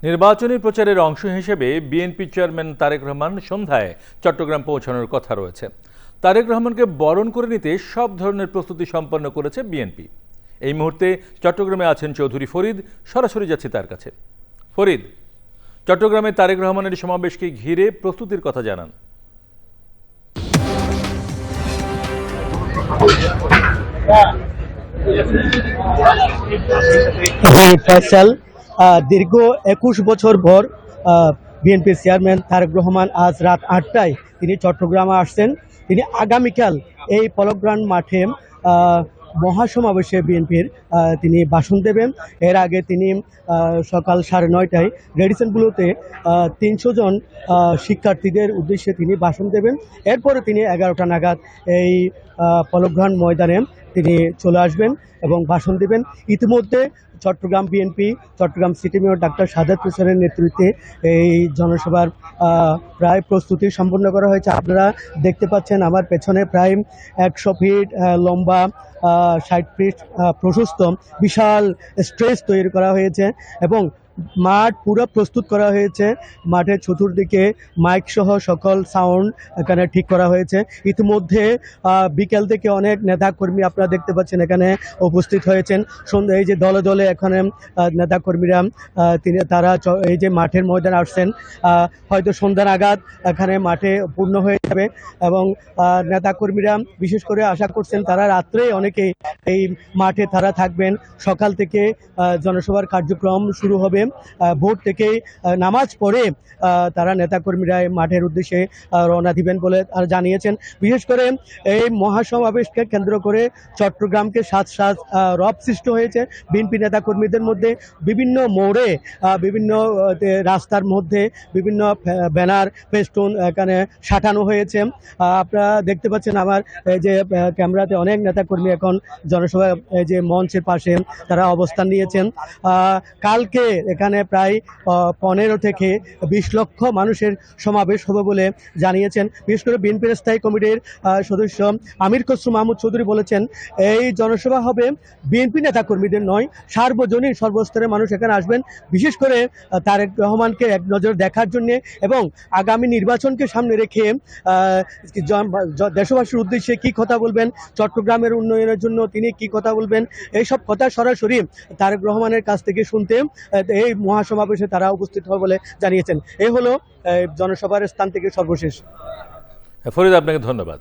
নির্বাচনী প্রচারের অংশ হিসেবে বিএনপি চেয়ারম্যান তারেক রহমান সন্ধ্যায় চট্টগ্রাম পৌঁছানোর কথা রয়েছে। তারেক রহমানকে বরণ করে নিতে সব ধরনের প্রস্তুতি সম্পন্ন করেছে বিএনপি। এই মুহূর্তে চট্টগ্রামে আছেন চৌধুরী ফরিদ, সরাসরি যাচ্ছি তার কাছে। ফরিদ, চট্টগ্রামে তারেক রহমানের সমাবেশকে ঘিরে প্রস্তুতির কথা জানান। ফয়সাল, দীর্ঘ ২১ বছর পর বিএনপি চেয়ারম্যান তারেক রহমান আজ রাত ৮টায় তিনি চট্টগ্রামে আসছেন। তিনি আগামীকাল এই পলগ্রাউন্ড মাঠে মহাসমাবেশে বিএনপির তিনি ভাষণ দেবেন। এর আগে তিনি সকাল ৯:৩০টায় রেডিসন ব্লুতে ৩০০ জন শিক্ষার্থীদের উদ্দেশ্যে তিনি ভাষণ দেবেন। এরপরে তিনি ১১টা নাগাদ এই পলগ্রাউন্ড ময়দানে তিনি চলে আসবেন এবং ভাষণ দেবেন। ইতিমধ্যে Chittagong BNP, Chittagong city mayor doctor Sadek হোসেনের নেতৃত্বে এই জনসভার প্রায় প্রস্তুতি সম্পন্ন করা হয়েছে। আপনারা দেখতে পাচ্ছেন আমার পেছনে প্রায় ১০০ ফিট লম্বা, ৬০ ফিট প্রশস্ত বিশাল স্ট্রেজ তৈরি করা হয়েছে এবং মাঠ পুরো প্রস্তুত করা হয়েছে। মাঠের চতুর্দিকে মাইক সহ সকল সাউন্ড এখানে ঠিক করা হয়েছে। ইতিমধ্যে বিকেল থেকে অনেক নেতাকর্মী আপনারা দেখতে পাচ্ছেন এখানে উপস্থিত হয়েছেন। সন্ধ্যা এই যে দলে দলে এখানে নেতাকর্মীরা তারা এই যে মাঠের ময়দানে আসছেন। হয়তো সন্ধ্যা নাগাদ এখানে মাঠে পূর্ণ হয়ে যাবে এবং নেতাকর্মীরা বিশেষ করে আশা করছেন তারা রাত্রে অনেকেই এই মাঠে তারা থাকবেন। সকাল থেকে জনসভার কার্যক্রম শুরু হবে। ভোর থেকে নামাজ পড়ে তারা নেতাকর্মীরা মাঠের উদ্দেশ্যে রওনা দিবেন বলে জানিয়েছেন। বিশেষ করে এই মহাসমাবেশকে কেন্দ্র করে চট্টগ্রামকে সাজ রব সৃষ্টি হয়েছে বিএনপি নেতাকর্মীদের মধ্যে। বিভিন্ন মোড়ে, বিভিন্ন রাস্তার মধ্যে বিভিন্ন ব্যানার, ফেস্টুন এখানে সাঁটানো হয়েছে। আপনারা দেখতে পাচ্ছেন আমার যে ক্যামেরাতে অনেক নেতাকর্মী এখন জনসভা যে মঞ্চের পাশে তারা অবস্থান নিয়েছেন। কালকে এখানে প্রায় ১৫ থেকে ২০ লক্ষ মানুষের সমাবেশ হবে বলে জানিয়েছেন। বিশেষ করে বিএনপির স্থায়ী কমিটির সদস্য আমির খসরু মাহমুদ চৌধুরী বলেছেন এই জনসভা হবে বিএনপি নেতাকর্মীদের নয়, সার্বজনীন সর্বস্তরের মানুষ এখানে আসবেন। বিশেষ করে তারেক রহমানকে এক নজর দেখার জন্য এবং আগামী নির্বাচনকে সামনে রেখে দেশবাসীর উদ্দেশ্যে কি কথা বলবেন, চট্টগ্রামের উন্নয়নের জন্য তিনি কি কথা বলবেন, এইসব কথা সরাসরি তারেক রহমানের কাছ থেকে শুনতে এই মহাসমাবেশে তারা উপস্থিত হবে বলে জানিয়েছেন। এই হলো জনসভার স্থান থেকে সর্বশেষ। ফরিদ, আপনাকে ধন্যবাদ।